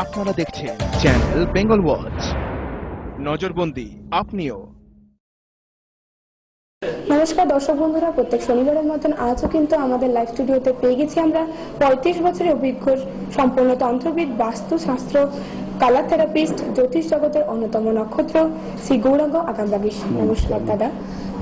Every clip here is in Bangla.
আপনারা দেখছেন চ্যানেল বেঙ্গল ওয়াচ। নজরবন্দি আপনিও। নমস্কার দর্শক বন্ধুরা, প্রত্যেক শনিবারের মতন আজও কিন্তু আমাদের লাইভ স্টুডিওতে পেয়ে গেছি আমরা 35 বছরের অভিজ্ঞ সম্পূর্ণ তন্ত্রবিদ, বাস্তুশাস্ত্র, কালার থেরাপিস্ট, জ্যোতিষ জগতের অন্যতম নক্ষত্র শ্রী গৌরাঙ্গ আগামবাগীশ। নমস্কার দাদা।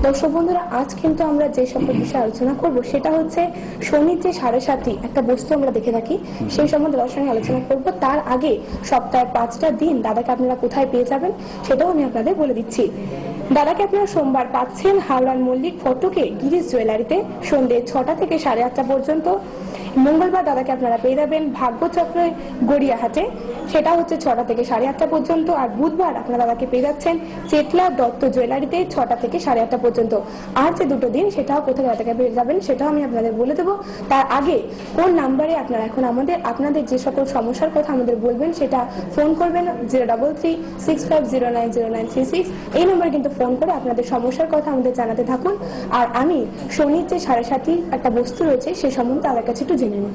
দর্শক বন্ধুরা, আজ কিন্তু আমরা যে সকল বিষয়ে আলোচনা করব সেটা হচ্ছে শনির যে 7.5 একটা বস্তু আমরা দেখে থাকি, সেই সম্বন্ধে দাদার সঙ্গে আলোচনা করব। তার আগে সপ্তাহে 5টা দিন দাদাকে আপনারা কোথায় পেয়ে যাবেন সেটাও আমি আপনাদের বলে দিচ্ছি। দাদাকে আপনারা সোমবার পাচ্ছেন হাওড়ার মল্লিক ফটকে গিরিশ জুয়েলারিতে সন্ধ্যে 6টা থেকে 8:30 পর্যন্ত। মঙ্গলবার দাদাকে আপনারা পেয়ে যাবেন ভাগ্যচক্রে গড়িয়াহাটে, সেটা হচ্ছে 6টা থেকে 8:30 পর্যন্ত। আর বুধবার আপনারা দাদাকে পেয়ে যাচ্ছেন চেতলা দত্ত জুয়েলারিতে 6টা থেকে 8:30 পর্যন্ত। আর যে দুটো দিন সেটাও কোথায় দাদাকে পেয়ে যাবেন সেটাও আমি আপনাদের বলে দেবো। তার আগে কোন নাম্বারে আপনারা এখন আপনাদের যে সকল সমস্যার কথা আমাদের বলবেন সেটা ফোন করবেন 0336509036। এই নম্বরে কিন্তু ফোন করে আপনাদের সমস্যার কথা আমাদের জানাতে থাকুন। আর আমি শনির যে 7.5 একটা বস্তু রয়েছে সেই সম্বন্ধে তাদের কাছে একটু জেনে নিই।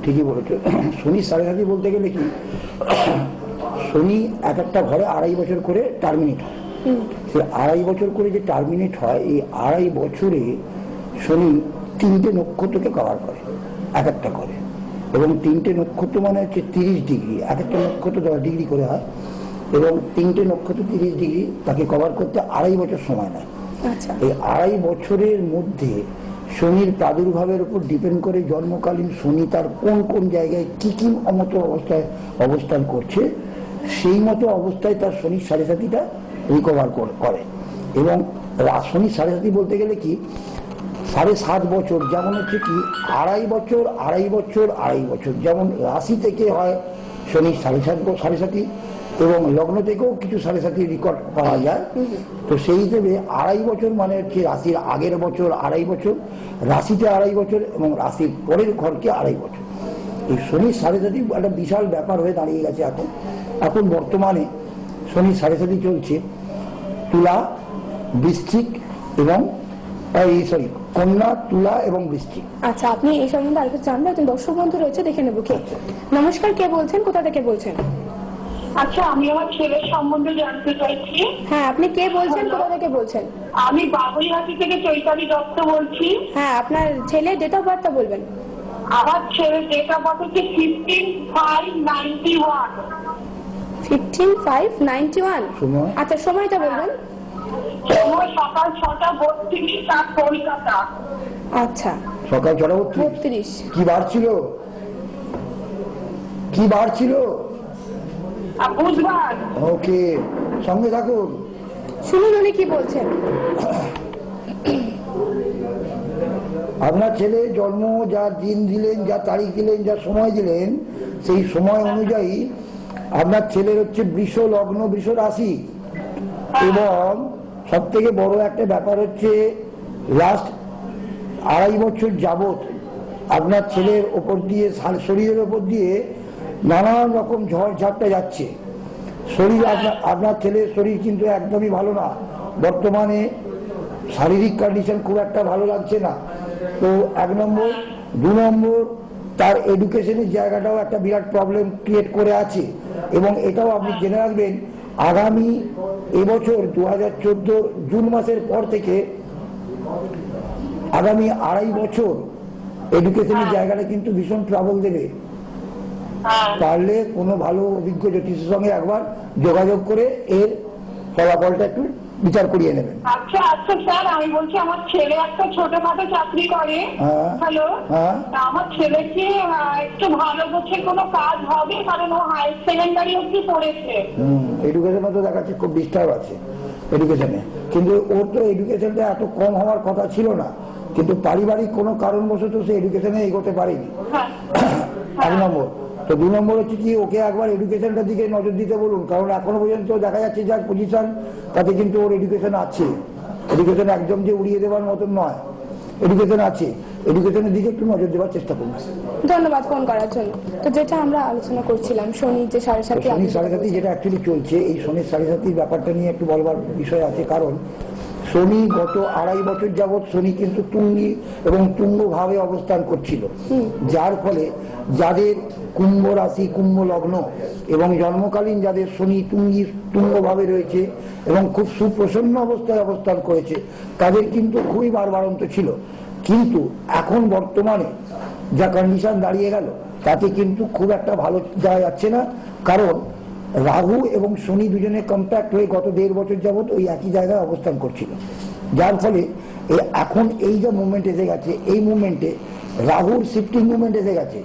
ঠিকই বলেছো। শনি 7.5 বলতে গেলে কি, শনি এক একটা ঘরে 2.5 বছর করে টার্মিনেট হয়। সে 2.5 বছর করে যে টার্মিনেট হয়, এই 2.5 বছরে শনি 3টে নক্ষত্রকে কভার করে, এক একটা করে। এবং 3টে নক্ষত্র মানে হচ্ছে 30 ডিগ্রি, এক একটা নক্ষত্র 10 ডিগ্রি করে হয়। এবং 3টে নক্ষত্র 30 ডিগ্রি তাকে কভার করতে 2.5 বছর সময় নেয়। এই 2.5 বছরের মধ্যে শনির প্রাদুর্ভাবের উপর ডিপেন্ড করে জন্মকালীন শনি তার কোন কোন জায়গায় কি কি মতো অবস্থায় অবস্থান করছে, সেই মতো অবস্থায় তার শনির 7.5টা রিকভার করে। এবং শনির 7.5 বলতে গেলে কি 7.5 বছর, যেমন হচ্ছে কি 2.5 বছর 2.5 বছর 2.5 বছর, যেমন রাশি থেকে হয় শনির 7.5 এবং লগ্ন থেকেও কিছু 7.5 রেকর্ড পাওয়া যায়। তো সেই হিসেবে 2.5 বছর মানে হচ্ছে রাশির আগের বছর 2.5 বছর, রাশিতে 2.5 বছর এবং রাশির পরের ঘরকে 2.5 বছর। এই শনির 7.5 একটা বিশাল ব্যাপার হয়ে দাঁড়িয়ে গেছে। এখন বর্তমানে শনির 7.5 চলছে তুলা, বৃশ্চিক এবং কন্যা, তুলা এবং বৃশ্চিক। আচ্ছা, আপনি এই সম্বন্ধে আরেকটু জানবেন? একজন দর্শক বন্ধু রয়েছে, দেখে নেবো কে। নমস্কার, কে বলছেন, কোথা থেকে বলছেন? আচ্ছা, আমি আমার ছেলের সম্বন্ধে জানতে চাইছি। হ্যাঁ, আপনি কে বলছেন, কোথা থেকে বলছেন? আমি বাবুইহাটি থেকে চৈতালি দত্ত বলছি। হ্যাঁ, আপনার ছেলে ডেট অফ বার্থটা বলবেন। আমার ছেলের ডেট অফ বার্থ হচ্ছে 15/5/91। 15/5/91। আচ্ছা, সময়টা বলবেন। সময় সকাল 6:32, তার কলকাতা। আচ্ছা, সকাল 6:32। কি বার ছিল? বুধবার। ওকে, সঙ্গে থাকুন, শুনুন উনি কি বলছেন। আপনার ছেলে জন্ম যা দিন দিলেন, যা তারিখ দিলেন, যা সময় দিলেন, সেই সময় অনুযায়ী আপনার ছেলের হচ্ছে বৃষ লগ্ন, বৃষ রাশি। এবং সব থেকে বড় একটা ব্যাপার হচ্ছে লাস্ট 2.5 বছর যাবত আপনার ছেলের ওপর দিয়ে, শরীরের ওপর দিয়ে নানান রকম ঝড় ঝাপটা যাচ্ছে। শরীর, আপনার ছেলের শরীর কিন্তু একদমই ভালো না বর্তমানে, শারীরিক কন্ডিশন খুব একটা ভালো লাগছে না। তো 1 নম্বর, 2 নম্বর তার এডুকেশনের জায়গাটাও একটা বিরাট প্রবলেম ক্রিয়েট করে আছে। এবং এটাও আপনি জেনে রাখবেন, আগামী এবছর 2014 জুন মাসের পর থেকে আগামী 2.5 বছর এডুকেশনের জায়গাটা কিন্তু ভীষণ ট্রাবল দেবে। পারলে কোনো ভালো অভিজ্ঞ জ্যোতিষের সঙ্গে একবার যোগাযোগ করে এর ফলাফলটা একটু বিচার করিয়ে নেবেন। আচ্ছা স্যার, আমি বলছি আমার ছেলে একটা ছোটখাটো চাকরি করে। হ্যালো, আমার ছেলেকে একটু ভালো গোছের কোনো কাজ হবে, কারণ ও হায়ার সেকেন্ডারি অবধি পড়েছে। এডুকেশনে তো দেখাচ্ছে খুব ডিস্টার্ব আছে এডুকেশনে, কিন্তু ওর তো এডুকেশনটা এত কম হওয়ার কথা ছিল না, কিন্তু পারিবারিক কোনো কারণবশত সে এডুকেশনে এগোতে পারেনি। 1 নম্বর। তো 2 নম্বর হচ্ছে কি, ওকে একবার এডুকেশনটার দিকে নজর দিতে বলুন, কারণ এখনো পর্যন্ত দেখা যাচ্ছে যার পজিশন তাতে কিন্তু ওর এডুকেশন আছে। এডুকেশন একদম যে উড়িয়ে দেওয়ার মতন নয়, এডুকেশন আছে, এডুকেশনের দিকে একটু নজর দেওয়ার চেষ্টা করুন। ধন্যবাদ ফোন করার জন্য। তো যেটা আমরা আলোচনা করছিলাম শনির যে 7.5, যেটা অ্যাকচুয়ালি চলছে, এই শনির 7.5 ব্যাপারটা নিয়ে একটু বলবার বিষয় আছে। কারণ শনি গত 2.5 বছর যাবৎ শনি কিন্তু তুঙ্গি এবং তুঙ্গ ভাবে অবস্থান করছিল, যার ফলে যাদের কুম্ভ রাশি, কুম্ভ লগ্ন এবং জন্মকালীন যাদের শনি তুঙ্গি তুঙ্গ ভাবে রয়েছে এবং খুব সুপ্রসন্ন অবস্থায় অবস্থান করেছে, তাদের কিন্তু খুবই বাড়বাড়ন্ত ছিল। কিন্তু এখন বর্তমানে যা কন্ডিশন দাঁড়িয়ে গেল, তাতে কিন্তু খুব একটা ভালো যাওয়া যাচ্ছে না। কারণ রাহু এবং শনি দুজনে কম্প্যাক্ট হয়ে গত 1.5 বছর যাবৎ ওই একই জায়গায় অবস্থান করছিল, যার ফলে এখন এই যে মুভমেন্ট এসে গেছে, এই মুভমেন্টে রাহুর শিফটিং মুভমেন্ট এসে গেছে।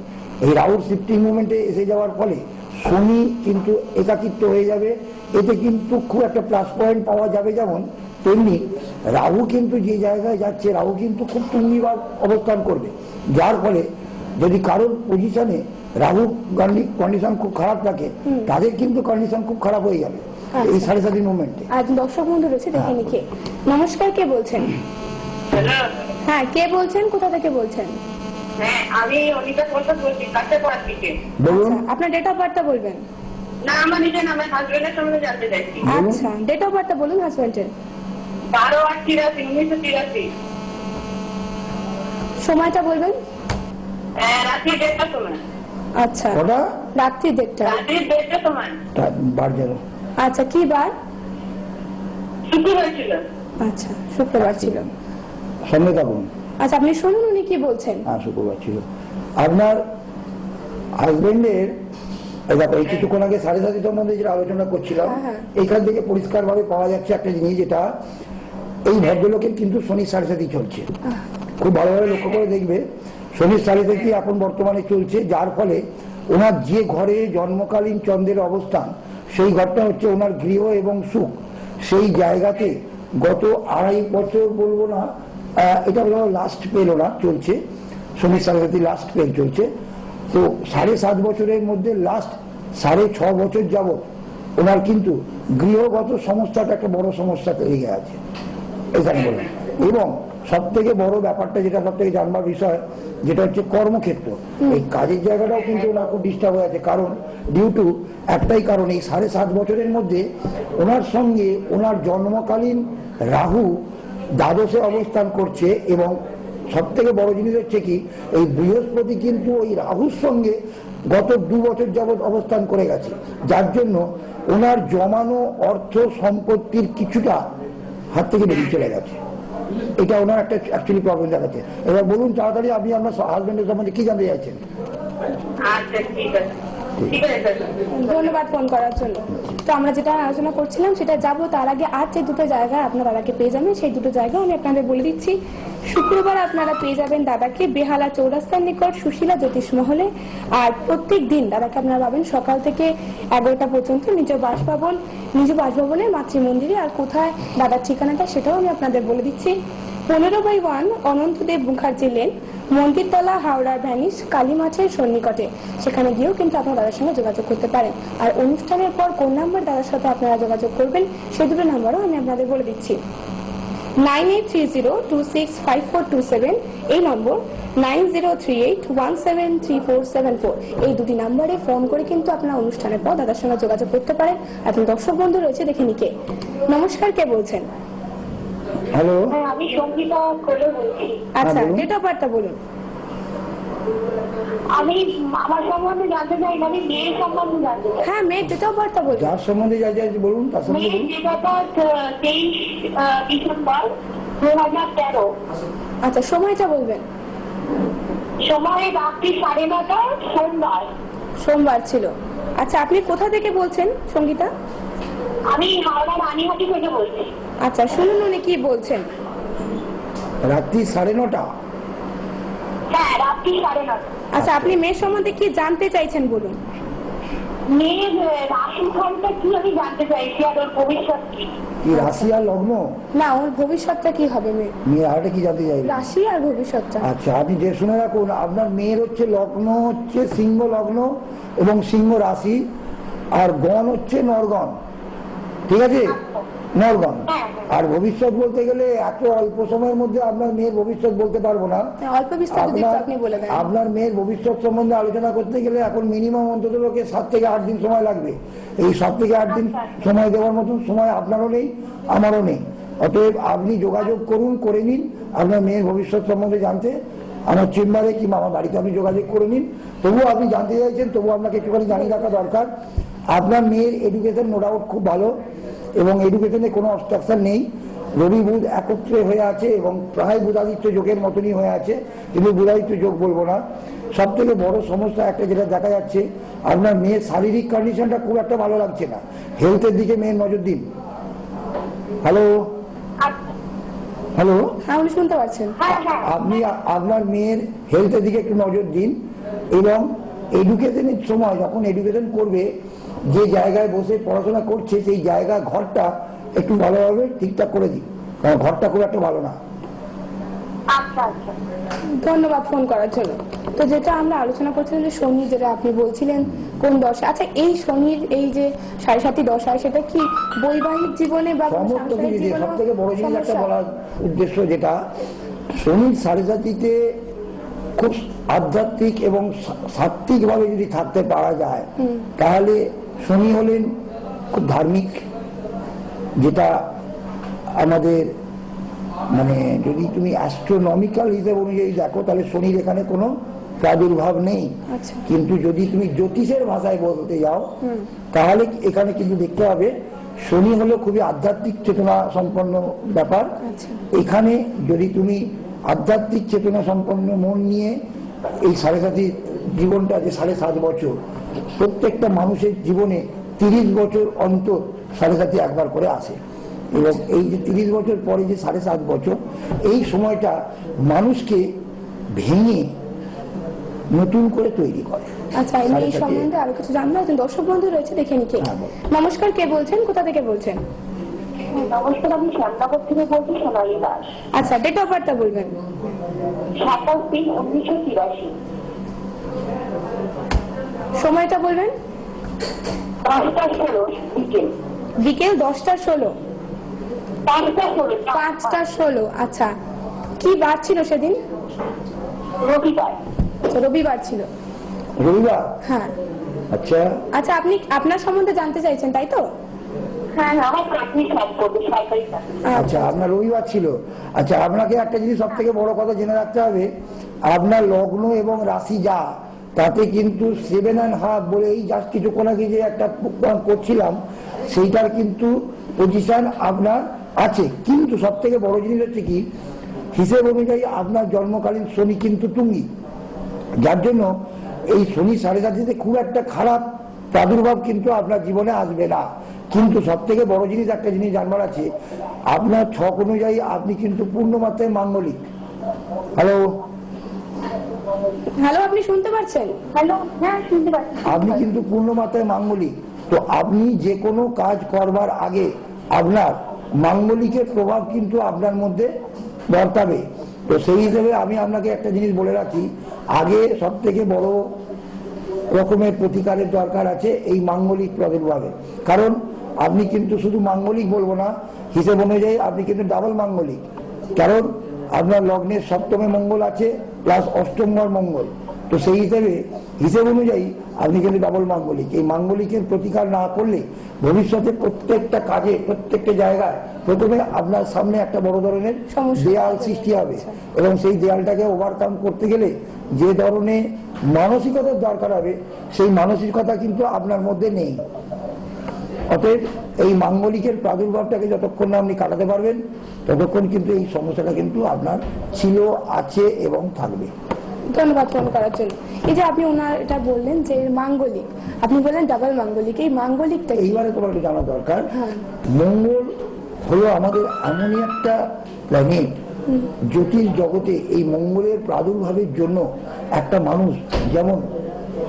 এই রাহুর শিফটিং মুভমেন্টে এসে যাওয়ার ফলে শনি কিন্তু একাকিত্ব হয়ে যাবে, এতে কিন্তু খুব একটা প্লাস পয়েন্ট পাওয়া যাবে। যেমন তেমনি রাহু কিন্তু যে জায়গায় যাচ্ছে, রাহু কিন্তু খুব তুঙ্গিভাব অবস্থান করবে, যার ফলে যদি কারোর পজিশনে রাহু কন্ডিশন খুব খারাপ থাকে, তাদের কিন্তু কন্ডিশন খুব খারাপ হয়ে যাবে এই 7.5 মুভমেন্টে। আজ দর্শক বন্ধু রয়েছে, দেখে নিকে। নমস্কার, কে বলছেন? হ্যাঁ, কে বলছেন, কোথা থেকে বলছেন? হ্যাঁ, আমি অনিতা প্রসাদ বলছি, কাছেপাড়া থেকে। বলুন। আপনার ডেট অফ বার্থটা বলবেন? না, আমার নিজের নামে, হাজবেন্ডের সম্বন্ধে জানতে চাইছি। আচ্ছা, ডেট অফ বার্থটা বলুন হাজবেন্ডের। 12/8/1983। সময়টা বলবেন? রাত্রি 1:30টার সময়। আচ্ছা, রাত্রি 1:30। রাত্রি 1:30টার সময়। আচ্ছা, কি বার? শুক্রবার ছিল। আচ্ছা, শুক্রবার ছিল। সঙ্গে থাকুন। আচ্ছা, আপনি শুনুন উনি কি বলছেন। হ্যাঁ, শুক্রবার ছিল। আপনার হাজবেন্ডের দেখো, এই কিছুক্ষণ আগে 7.5 সম্বন্ধে যেটা আলোচনা করছিলাম, এইখান থেকে পরিষ্কার ভাবে পাওয়া যাচ্ছে একটা জিনিস, যেটা এই ভদ্রলোকের কিন্তু শনি 7.5 চলছে। খুব ভালোভাবে লক্ষ্য করে দেখবে, শনি 7.5 এখন বর্তমানে চলছে, যার ফলে ওনার যে ঘরে জন্মকালীন চন্দ্রের অবস্থান, সেই ঘরটা হচ্ছে ওনার গৃহ এবং সুখ। সেই জায়গাতে গত 2.5 বছর বলবো না, এটা হলো লাস্ট পেল না চলছে, শনি 7.5 লাস্ট পেল চলছে। তো 7.5 বছরের মধ্যে লাস্ট 6.5 বছর যাবৎ ওনার কিন্তু গৃহগত সমস্যাটা একটা বড় সমস্যা লেগে আছে এখানে বলেন। এবং সব থেকে বড় ব্যাপারটা, যেটা সব থেকে জানবার বিষয়, যেটা হচ্ছে কর্মক্ষেত্র। এই কাজের জায়গাটাও কিন্তু ওনার খুব ডিস্টার্ব হয়ে আছে। কারণ ডিউ টু একটাই কারণ, এই 7.5 বছরের মধ্যে ওনার সঙ্গে ওনার জন্মকালীন রাহু দ্বাদশে অবস্থান করছে। এবং সব থেকে বড় জিনিস হচ্ছে কি, এই বৃহস্পতি কিন্তু ওই রাহুর সঙ্গে গত 2 বছর যাবৎ অবস্থান করে গেছে, যার জন্য ওনার জমানো অর্থ সম্পত্তির কিছুটা হাত থেকে বেরিয়ে চলে গেছে। এটা ওনার একটা অ্যাকচুয়ালি প্রবলেম দেখাচ্ছে। এবার বলুন তাড়াতাড়ি, আপনি আপনার হাজবেন্ডের সম্বন্ধে কি জানতে চাইছেন? আচ্ছা, ঠিক আছে। ধন্যবাদ ফোন করার জন্য। তো আমরা যেটা আলোচনা করছিলাম সেটা যাবো, তার আগে আর যে দুটো জায়গা আপনারা দাদাকে পেয়ে যাবেন, সেই দুটো জায়গা আমি আপনাদের বলে দিচ্ছি। শুক্রবার আপনারা পেয়ে যাবেন দাদাকে বেহালা চৌরাস্তার নিকট সুশীলা জ্যোতিষ মহলে। আর প্রত্যেক দিন দাদাকে আপনারা পাবেন সকাল থেকে 11টা পর্যন্ত নিজ বাসভবনে মাতৃমন্দিরে। আর কোথায় দাদার ঠিকানাটা সেটাও আমি আপনাদের বলে দিচ্ছি। 15/1 অনন্তদেব মুখার্জি লেন, মন্দিরতলা, হাওড়ার ভ্যানিস, কালী মাছের সন্নিকটে। সেখানে গিয়েও কিন্তু আপনারা দাদার সঙ্গে যোগাযোগ করতে পারেন। আর অনুষ্ঠানের পর কোন নাম্বার দাদার সাথে আপনারা যোগাযোগ করবেন, সেই দুটো নাম্বারও আমি আপনাদের বলে দিচ্ছি। 9830265427 এই নম্বর, 9038173474 এই দুটি নাম্বারে ফোন করে কিন্তু আপনারা অনুষ্ঠানের পর দাদার সঙ্গে যোগাযোগ করতে পারেন। এখন দর্শক বন্ধু রয়েছে, দেখে নিকে। নমস্কার, কে বলছেন? হ্যালো, আমি সঙ্গীতা করে বলছি। আচ্ছা, ডেট অফ বার্থটা বলুন। আমি আমার সম্বন্ধে জানতে চাই, আমি মেয়ের সম্বন্ধে জানতে চাই। হ্যাঁ, মেয়ের ডেট অফ বার্থটা বলুন। যার সম্বন্ধে যা যা বলুন তার সম্বন্ধে মেয়ের ডেট অফ বার্থ 23 ডিসেম্বর 2013। আচ্ছা, সময়টা বলবেন? সময় রাত্রি 9:30, সোমবার ছিল। আচ্ছা, আপনি কোথা থেকে বলছেন সঙ্গীতা? আমি হাওড়া রানীহাটি থেকে বলছি। আচ্ছা, শুনুন উনি কি বলছেন। রাত্রি 9:30। হ্যাঁ, রাত্রি 9:30। আচ্ছা, আপনি মেয়ের সম্বন্ধে কি জানতে চাইছেন বলুন। মেয়ের রাশিফলটা কি আমি জানতে চাইছি, আর ওর ভবিষ্যৎ কি। রাশি আর লগ্ন না, ওর ভবিষ্যৎটা কি হবে মেয়ে আরেকটা কি জানতে চাইবে? রাশি আর ভবিষ্যৎটা। আচ্ছা, আপনি যে শুনে রাখুন, আপনার মেয়ের হচ্ছে লগ্ন হচ্ছে সিংহ লগ্ন এবং সিংহ রাশি, আর গণ হচ্ছে নরগণ, ঠিক আছে? নরগণ। আর ভবিষ্যৎ বলতে গেলে এত অল্প সময়ের মধ্যে আপনার মেয়ের ভবিষ্যৎ বলতে পারবো না। অল্প বিস্তারিত যদি আপনি বলে দেন। আপনার মেয়ের ভবিষ্যৎ সম্বন্ধে আলোচনা করতে গেলে এখন মিনিমাম অন্তত 7 থেকে 8 দিন সময় লাগবে। এই 7 থেকে 8 দিন সময় দেওয়ার মতন সময় আপনারও নেই, আমারও নেই। অতএব আপনি যোগাযোগ করুন, করে নিন আপনার মেয়ের ভবিষ্যৎ সম্বন্ধে জানতে। আমার চেম্বারে কিংবা আমার বাড়িতে আপনি যোগাযোগ করে নিন। তবুও আপনি জানতে চাইছেন, তবুও আপনাকে একটুখানি জানিয়ে রাখা দরকার, আপনার মেয়ের এডুকেশন নো ডাউট খুব ভালো এবং এডুকেশনে কোনো অবস্ট্রাকশন নেই। রবি বুধ একত্রে হয়ে আছে এবং প্রায় বুধাদিত্য যোগের মতনই হয়ে আছে, কিন্তু বুধাদিত্য যোগ বলবো না। সব থেকে বড় সমস্যা একটা যেটা দেখা যাচ্ছে, আপনার মেয়ের শারীরিক কন্ডিশনটা খুব একটা ভালো লাগছে না। হেলথের দিকে মেয়ের নজর দিন। হ্যালো হ্যালো, আপনি শুনতে পাচ্ছেন? আপনি আপনার মেয়ের হেলথের দিকে একটু নজর দিন এবং এডুকেশনের সময় যখন এডুকেশন করবে, যে জায়গায় বসে পড়াশোনা করছে সেই জায়গা ঘরটা একটু ভালোভাবে ঠিকঠাক করে দিন, কারণ ঘরটা খুব একটা ভালো না। ধন্যবাদ ফোন করার জন্য। তো যেটা আমরা আলোচনা করছিলাম যে শনি, যেটা আপনি বলছিলেন কোন দশা, আচ্ছা এই শনির এই যে 7.5 দশা, সেটা কি বৈবাহিক জীবনে বা সমস্ত কিছু সব থেকে বড় জিনিস একটা বলার উদ্দেশ্য, যেটা শনির 7.5-তে খুব আধ্যাত্মিক এবং সাত্ত্বিক ভাবে যদি থাকতে পারা যায়, তাহলে শনি হলেন খুব ধার্মিক, যেটা আমাদের মানে যদি তুমি অ্যাস্ট্রোনমিক্যাল হিসেব অনুযায়ী দেখো তাহলে শনির এখানে কোনো প্রাদুর্ভাব নেই। কিন্তু যদি তুমি জ্যোতিষের ভাষায় বলতে যাও তাহলে এখানে কিন্তু দেখতে হবে শনি হলো খুবই আধ্যাত্মিক চেতনা সম্পন্ন ব্যাপার। এখানে যদি তুমি আধ্যাত্মিক চেতনা সম্পন্ন মন নিয়ে এই 7.5 জীবনটা, যে 7.5 বছর, প্রত্যেকটা মানুষের জীবনে 30 বছর অন্তর 7.5 একবার করে আসে এবং এই যে 30 বছর পরে যে 7.5 বছর, এই সময়টা মানুষকে ভেঙে নতুন করে তৈরি করে। আচ্ছা, এই সম্বন্ধে আরো কিছু জানবো। একজন দর্শক বন্ধু রয়েছে, দেখে নি কে। নমস্কার, কে বলছেন, কোথা থেকে বলছেন? নমস্কার, আমি শ্যামনগর থেকে বলছি, সোনালী দাস। আচ্ছা, ডেট অফ বার্থটা বলবেন। 27/3/1983। সময়টা বলবেন। 5টা 16 বিকেল। বিকেল 10টা 16। 5টা 16। 5টা 16। আচ্ছা, কি বার ছিল সেদিন? রবিবার। রবিবার ছিল। রবিবার? হ্যাঁ। আচ্ছা আচ্ছা, আপনি আপনার সম্বন্ধে জানতে চাইছেন, তাই তো? হ্যাঁ, আমার চাকরি কাজ করবে, সরকারি চাকরি। আচ্ছা, আপনার রবিবার ছিল। আচ্ছা, আপনাকে একটা জিনিস সব থেকে বড় কথা জেনে রাখতে হবে, আপনার লগ্ন এবং রাশি যা, তাতে কিন্তু 7.5 বলে এই জাস্ট কিছুক্ষণ আগে যে একটা করছিলাম সেইটার কিন্তু পজিশন আপনার আছে। কিন্তু সব থেকে বড় জিনিস হচ্ছে কি, হিসেব অনুযায়ী আপনার জন্মকালীন শনি কিন্তু তুঙ্গি, যার জন্য এই শনি 7.5-তে খুব একটা খারাপ প্রাদুর্ভাব কিন্তু আপনার জীবনে আসবে না। কিন্তু সব থেকে বড় জিনিস, একটা জিনিস জানবার আছে, আপনার ছক অনুযায়ী আপনি কিন্তু পূর্ণ মাত্রায় মাঙ্গলিক। হ্যালো হ্যালো, আপনি শুনতে পাচ্ছেন? হ্যালো, হ্যাঁ শুনতে পাচ্ছি। আপনি কিন্তু পূর্ণ মাত্রায় মাঙ্গলিক। তো আপনি যে কোনো কাজ করবার আগে আপনার মাঙ্গলিকের প্রভাব কিন্তু আপনার মধ্যে বর্তাবে। তো সেই হিসেবে আমি আপনাকে একটা জিনিস বলে রাখি, আগে সব থেকে বড় রকমের প্রতিকারের দরকার আছে এই মাঙ্গলিক প্রাদুর্ভাবে। কারণ আপনি কিন্তু শুধু মাঙ্গলিক বলবো না, হিসেব অনুযায়ী আপনি কিন্তু ডাবল মাঙ্গলিক। কারণ আপনার লগ্নের 7মে মঙ্গল আছে প্লাস 8ম ঘর মঙ্গল। তো সেই হিসেব অনুযায়ী আপনি কিন্তু ডাবল মাঙ্গলিক। এই মাঙ্গলিকের প্রতিকার না করলে ভবিষ্যতে প্রত্যেকটা কাজে, প্রত্যেকটা জায়গায় প্রথমে আপনার সামনে একটা বড় ধরনের দেয়াল সৃষ্টি হবে এবং সেই দেয়ালটাকে ওভারকাম করতে গেলে যে ধরনের মানসিকতার দরকার হবে, সেই মানসিকতা কিন্তু আপনার মধ্যে নেই। অতএব এই মাঙ্গলিকের প্রাদুর্ভাবটাকে যতক্ষণ না আপনি কাটাতে পারবেন, ততক্ষণ কিন্তু এই সমস্যাটা কিন্তু আপনার ছিল, আছে এবং থাকবে। ধন্যবাদ ফোন করার জন্য। এই যে আপনি ওনার এটা বললেন যে মাঙ্গলিক, আপনি বললেন ডাবল মাঙ্গলিক, এই মাঙ্গলিকটা এইবারে তোমার একটু জানা দরকার, মঙ্গল হলো আমাদের এমনই একটা প্ল্যানেট, জ্যোতিষ জগতে এই মঙ্গলের প্রাদুর্ভাবের জন্য একটা মানুষ যেমন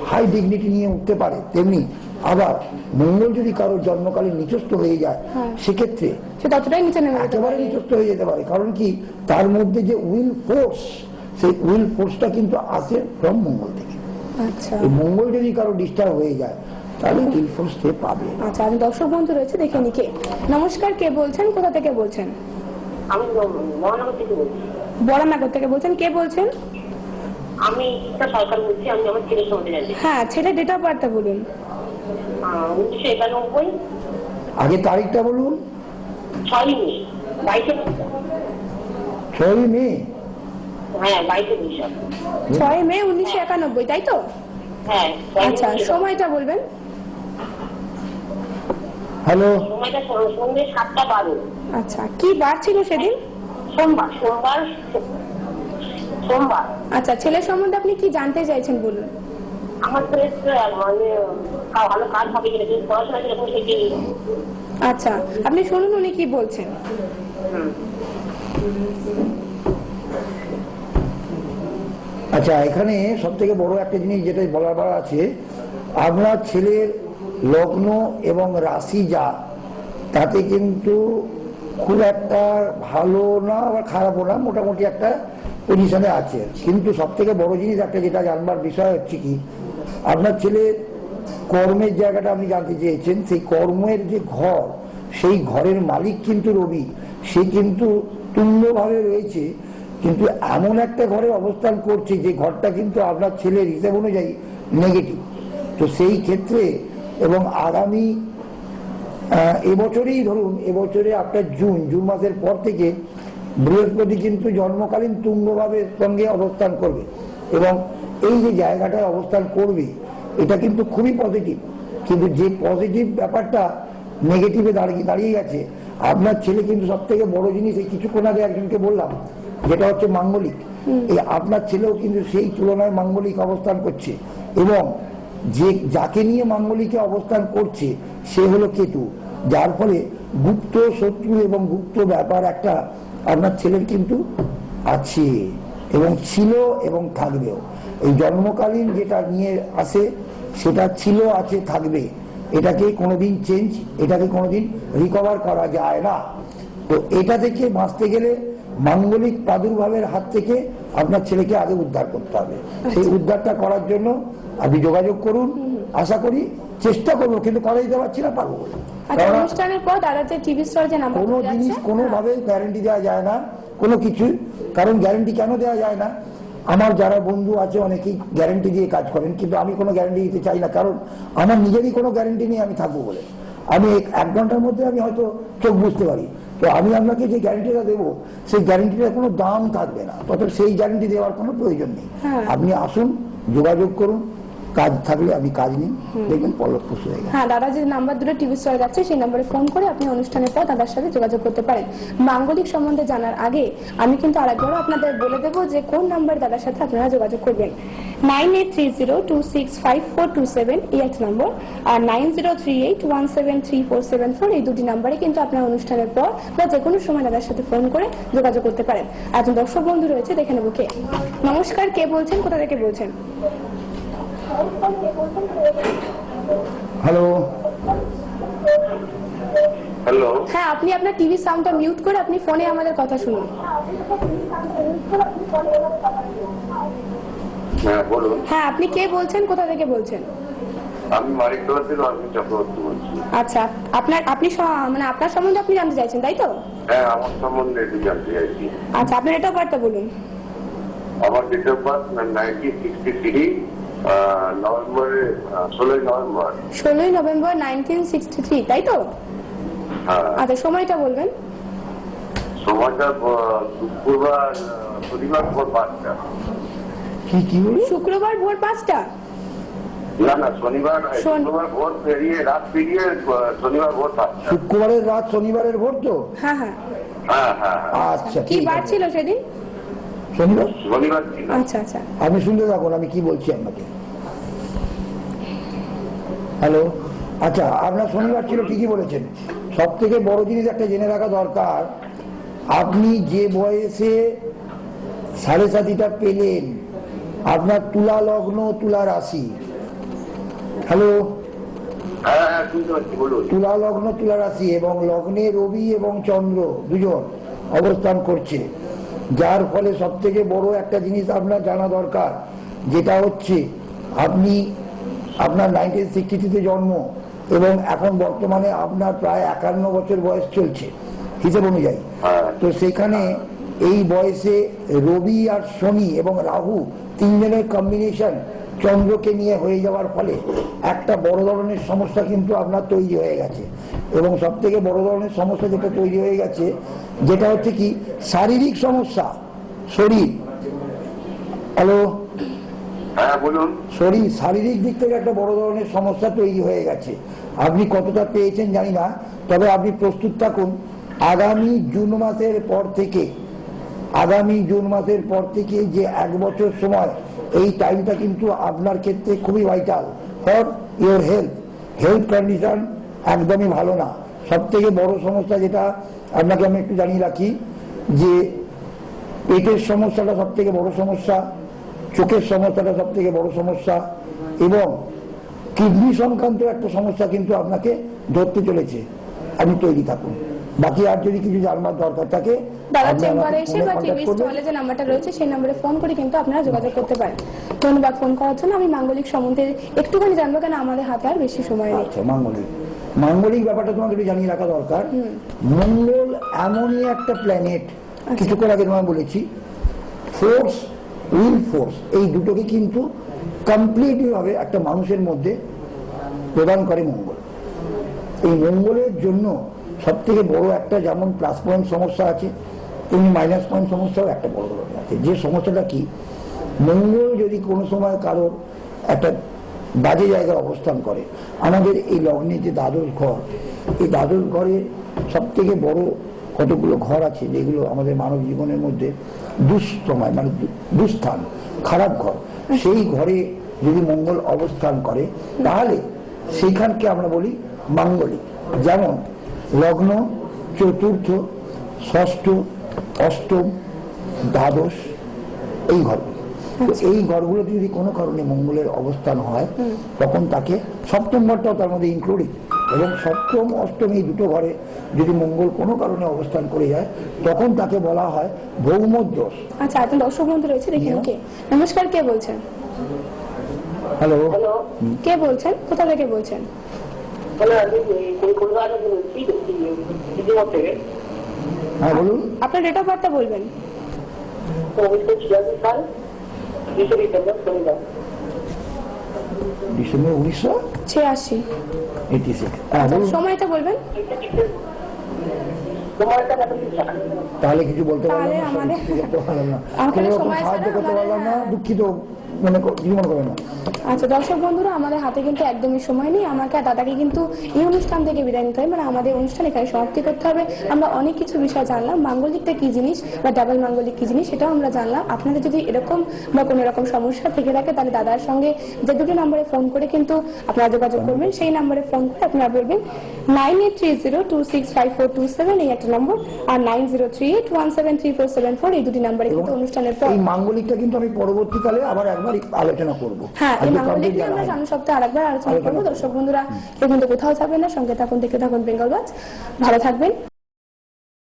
হাই ডিগনিটি নিয়ে উঠতে পারে, তেমনি আবার মঙ্গল যদি কারোর জন্মকালে নিচস্থ হয়ে যায়, সেক্ষেত্রে একেবারে নিচস্থ হয়ে যেতে পারে। কারণ কি, তার মধ্যে যে উইল ফোর্স, সেই উইল ফোর্সটা কিন্তু আসে ফ্রম মঙ্গল থেকে। মঙ্গল যদি কারো ডিস্টার্ব হয়ে যায় তাহলে উইল ফোর্স সে পাবে। আচ্ছা, আমি দর্শক বন্ধু রয়েছে, দেখে নি কে। নমস্কার, কে বলছেন, কোথা থেকে বলছেন? আমি বরানগর থেকে বলছি। বরানগর থেকে বলছেন, কে বলছেন? আমি সরকার বলছি। আমি আমার ছেলের সম্বন্ধে জানতে। হ্যাঁ, ছেলের ডেট অফ বার্থটা বলুন। 1991। আগে তারিখটা বলুন। 6 মে। 6 মে? হ্যাঁ 6 মে 1991, তাই তো? হ্যাঁ। আচ্ছা, সময়টা বলবেন? হ্যালো, সময়টা সন্ধ্যে 7:12। আচ্ছা, কি বার ছিল সেদিন? সোমবার। আচ্ছা, ছেলের সম্বন্ধে আপনি কি জানতে চাইছেন বলুন। আমার তো মানে ভালো কাজ হবে কিনা, পড়াশোনা কিরকম শিখে। আচ্ছা, আপনি শুনুন উনি কি বলছেন। আচ্ছা, এখানে সব থেকে বড় একটা জিনিস যেটা বলার আছে, আপনার ছেলের লগ্ন এবং রাশি যা, তাতে কিন্তু খুব একটা ভালো না আবার খারাপও না, মোটামুটি একটা পজিশনে আছে। কিন্তু সব থেকে বড় জিনিস একটা যেটা জানবার বিষয় হচ্ছে কি, আপনার ছেলের কর্মের জায়গাটা আপনি জানতে চেয়েছেন। সেই কর্মের যে ঘর, সেই ঘরের মালিক কিন্তু রবি, সে কিন্তু তুল্যভাবে রয়েছে, কিন্তু এমন একটা ঘরে অবস্থান করছে যে ঘরটা কিন্তু আপনার ছেলের হিসাব অনুযায়ী নেগেটিভ। তো সেই ক্ষেত্রে এবং আগামী এবছরেই ধরুন, এবছরে আপনার জুন মাসের পর থেকে বৃহস্পতি কিন্তু জন্মকালীন তুঙ্গভাবের সঙ্গে অবস্থান করবে, এবং এই যে জায়গাটায় অবস্থান করবে এটা কিন্তু খুবই পজিটিভ। কিন্তু যে পজিটিভ ব্যাপারটা নেগেটিভে দাঁড়িয়ে গেছে, আপনার ছেলে কিন্তু সব থেকে বড় জিনিস, এই কিছুক্ষণ আগে একজনকে বললাম, যেটা হচ্ছে মাঙ্গলিক। এই আপনার ছেলেও কিন্তু সেই তুলনায় মাঙ্গলিক অবস্থান করছে, এবং যে যাকে নিয়ে মাঙ্গলিকে অবস্থান করছে সে হলো কেতু, যার ফলে গুপ্ত শত্রু এবং গুপ্ত ব্যাপার একটা আপনার ছেলের কিন্তু আছে এবং ছিল এবং থাকবেও। এই জন্মকালীন যেটা নিয়ে আসে সেটা ছিল, আছে, থাকবে। এটাকে কোনোদিন এটাকে কোনোদিন রিকভার করা যায় না। তো এটা থেকে বাঁচতে গেলে মাঙ্গলিক প্রাদুর্ভাবের হাত থেকে আপনার ছেলেকে আগে উদ্ধার করতে হবে। সেই উদ্ধারটা করার জন্য আপনি যোগাযোগ করুন, আশা করি চেষ্টা করবো, কিন্তু করাই দিতে পারছি না, পারবো বলে। কোনো জিনিস কোনোভাবে গ্যারেন্টি দেওয়া যায় না, কোনো কিছু। কারণ গ্যারেন্টি কেন দেওয়া যায় না, আমার যারা বন্ধু আছে অনেকেই গ্যারেন্টি দিয়ে কাজ করেন, কিন্তু আমি কোনো গ্যারেন্টি দিতে চাই না, কারণ আমার নিজেরই কোনো গ্যারেন্টি নেই আমি থাকবো বলে। আমি 1 ঘন্টার মধ্যে আমি হয়তো চোখ বুঝতে পারি, তো আমি আপনাকে যে গ্যারেন্টিটা দেবো সেই গ্যারেন্টিটার কোনো দাম থাকবে না, তত সেই গ্যারেন্টি দেওয়ার কোনো প্রয়োজন নেই। আপনি আসুন, যোগাযোগ করুন, কাজ থাকলে আপনি কাজ নিন, দেখবেন ফলপ্রসূ হয়ে গেছে। হ্যাঁ, দাদা যে নাম্বার দুটো টিভি স্টারে যাচ্ছে সেই নম্বরে ফোন করে আপনি অনুষ্ঠানের পর দাদার সাথে যোগাযোগ করতে পারেন। মাঙ্গলিক সম্বন্ধে জানার আগে আমি কিন্তু আরেকবারও আপনাদের বলে দেবো যে কোন নাম্বার দাদার সাথে আপনারা যোগাযোগ করবেন। 9830265427 এই এক নম্বর, আর 9038173474 এই দুটি নাম্বারে কিন্তু আপনার অনুষ্ঠানের পর বা যে কোনো সময় দাদার সাথে ফোন করে যোগাযোগ করতে পারেন। একজন দর্শক বন্ধু রয়েছে, দেখে নেবো কে। নমস্কার, কে বলছেন, কোথা থেকে বলছেন? হ্যালো। হ্যালো। হ্যাঁ, আপনি আপনার টিভি সাউন্ডটা মিউট করে আপনি ফোনে আমাদের কথা শুনুন। হ্যাঁ বলুন। হ্যাঁ, আপনি কে বলছেন, কোথা থেকে বলছেন? আমি মানিকতলা থেকে অরবিন্দ চক্রবর্তী বলছি। আচ্ছা, আপনি মানে আপনার সম্বন্ধে আপনি জানতে চাইছেন, তাই তো? হ্যাঁ, আমার সম্বন্ধে একটু জানতে চাইছি। আচ্ছা, আপনার ডেট অফ বার্থটা বলুন। আমার ডেট অফ বার্থ 1963, নভেম্বরে 16 নভেম্বর। 16 নভেম্বর 1963, তাই তো? হ্যাঁ। আচ্ছা, সময়টা বলবেন। সময়টা শুক্রবার, শনিবার ভোর 5টা। কি বলি? শুক্রবার ভোর 5টা? না, শুক্রবার ভোর পেরিয়ে, রাত পেরিয়ে শনিবার ভোর 5টা। শুক্রবারের রাত শনিবারের ভোর তো? হ্যাঁ হ্যাঁ। আচ্ছা, কি বার ছিল সেদিন? শনিবার ছিল। আচ্ছা আচ্ছা, আপনি শুনতে থাকুন, আমি কি বলছি আপনাকে। হ্যালো। আচ্ছা, আপনার শনিবার ছিল, ঠিকই বলেছেন। সব থেকে বড় জিনিস একটা জেনে রাখা দরকার, আপনি যে বয়সে 7.5টা পেলেন, আপনার তুলা লগ্ন, তুলা রাশি। হ্যালো। তুলা লগ্ন, তুলা রাশি, এবং লগ্নে রবি এবং চন্দ্র দুজন অবস্থান করছে, যার ফলে সব থেকে বড় একটা জিনিস আপনার জানা দরকার, যেটা হচ্ছে আপনি আপনার 1963-তে জন্ম, এবং এখন বর্তমানে আপনার প্রায় 51 বছর বয়স চলছে হিসেব অনুযায়ী। তো সেখানে এই বয়সে রবি আর শনি এবং রাহু 3 জনের কম্বিনেশন চন্দ্রকে নিয়ে হয়ে যাওয়ার ফলে একটা বড় ধরনের সমস্যা কিন্তু আপনার তৈরি হয়ে গেছে। এবং সব থেকে বড় ধরনের সমস্যা যেটা তৈরি হয়ে গেছে, যেটা হচ্ছে কি শারীরিক সমস্যা। শরীর, হ্যালো, হ্যাঁ বলুন। শরীর শারীরিক দিক থেকে একটা বড় ধরনের সমস্যা তৈরি হয়ে গেছে। আপনি কতটা পেয়েছেন জানি না, তবে আপনি প্রস্তুত থাকুন। আগামী জুন মাসের পর থেকে যে 1 বছর সময়, এই টাইমটা কিন্তু আপনার ক্ষেত্রে খুবই vital for your health condition একদমই ভালো না। সব থেকে বড় সমস্যা যেটা আপনাকে আমি একটু জানিয়ে রাখি, যে পেটের সমস্যাটা সব থেকে বড় সমস্যা, চোখের সমস্যাটা সব থেকে বড় সমস্যা, এবং কিডনি সংক্রান্ত একটা সমস্যা কিন্তু আপনাকে ধরতে চলেছে। আপনি তৈরি থাকুন। বাকি আর যদি কিছু জানবার দরকার থাকে, দাদা চেম্বারে এসে বা টিভি স্টলে যে নাম্বারটা রয়েছে সেই নম্বরে ফোন করে কিন্তু আপনারা যোগাযোগ করতে পারেন। ধন্যবাদ ফোন করার জন্য। আমি মাঙ্গলিক সম্বন্ধে একটুখানি জানবো, কেন আমাদের হাতে আর বেশি সময় নেই। আচ্ছা, মাঙ্গলিক ব্যাপারটা তোমাকে একটু জানিয়ে রাখা দরকার। মঙ্গল এমনই একটা প্ল্যানেট, কিছুক্ষণ আগে তোমায় বলেছি, ফোর্স, উইল ফোর্স, এই দুটোকে কিন্তু কমপ্লিটলি ভাবে একটা মানুষের মধ্যে প্রদান করে মঙ্গল। এই মঙ্গলের জন্য সব থেকে বড় একটা যেমন প্লাস পয়েন্ট সমস্যা আছে, তেমনি মাইনাস পয়েন্ট সমস্যাও একটা বড় ধরনের আছে। যে সমস্যাটা কি, মঙ্গল যদি কোনো সময় কারোর একটা বাজে জায়গায় অবস্থান করে, আমাদের এই লগ্নে যে দ্বাদশ ঘর, এই দ্বাদশ ঘরে সব থেকে বড় কতগুলো ঘর আছে যেগুলো আমাদের মানব জীবনের মধ্যে দুঃসময়, মানে দুস্থান, খারাপ ঘর, সেই ঘরে যদি মঙ্গল অবস্থান করে তাহলে সেইখানকে আমরা বলি মাঙ্গলিক। যেমন লগ্ন, চতুর্থ, ষষ্ঠ, অষ্টম, দ্বাদশ, এই ঘরগুলো। এই ঘরগুলোতে যদি কোনো কারণে মঙ্গলের অবস্থান হয়, তখন তাকে, সপ্তম ঘরটাও তার মধ্যে ইনক্লুডিং, এবং সপ্তম অষ্টম এই দুটো ঘরে যদি মঙ্গল কোনো কারণে অবস্থান করে যায়, তখন তাকে বলা হয় ভৌমদোষ। আচ্ছা, এখন দর্শক বন্ধু রয়েছে, দেখে কে। নমস্কার, কে বলছেন? হ্যালো, কে বলছেন? কোথা থেকে বলছেন? হ্যাঁ বলুন। আপনার ডেট অফ বার্থটা বলবেন। ডিসেম্বর 1986। 86। হ্যাঁ বলুন। সময়টা বলবেন। তাহলে কিছু বলতে পারলাম তাহলে না, আমাদের সাহায্য করতে পারলাম না, দুঃখিত, কিছু মনে করবেন না। আচ্ছা দর্শক বন্ধুরা, আমাদের হাতে কিন্তু একদমই সময় নেই। আমাকে আর দাদাকে কিন্তু এই অনুষ্ঠান থেকে বিদায় নিতে হবে, মানে আমাদের অনুষ্ঠান এখানে সমাপ্তি করতে হবে। আমরা অনেক কিছু বিষয় জানলাম, মাঙ্গলিকটা কি জিনিস বা ডাবল মাঙ্গলিক কি জিনিস সেটাও আমরা জানলাম। আপনাদের যদি এরকম বা কোনো রকম সমস্যা থেকে থাকে, তাহলে দাদার সঙ্গে যে দুটো নম্বরে ফোন করে কিন্তু আপনারা যোগাযোগ করবেন। সেই নম্বরে ফোন করে আপনারা বলবেন 9830265427, এই একটা নম্বর, আর 9038173474, এই দুটি নম্বরে কিন্তু অনুষ্ঠানের পর। এই মাঙ্গলিকটা কিন্তু আমি পরবর্তীকালে আবার একবার আলোচনা করবো। হ্যাঁ, এই মাঙ্গলিক নিয়ে আমরা সামনের সপ্তাহে আরেকবার আলোচনা করবো। দর্শক বন্ধুরা কেউ কিন্তু কোথাও যাবেন না, সঙ্গে থাকুন, দেখে থাকুন বেঙ্গল ওয়াচ। ভালো থাকবেন।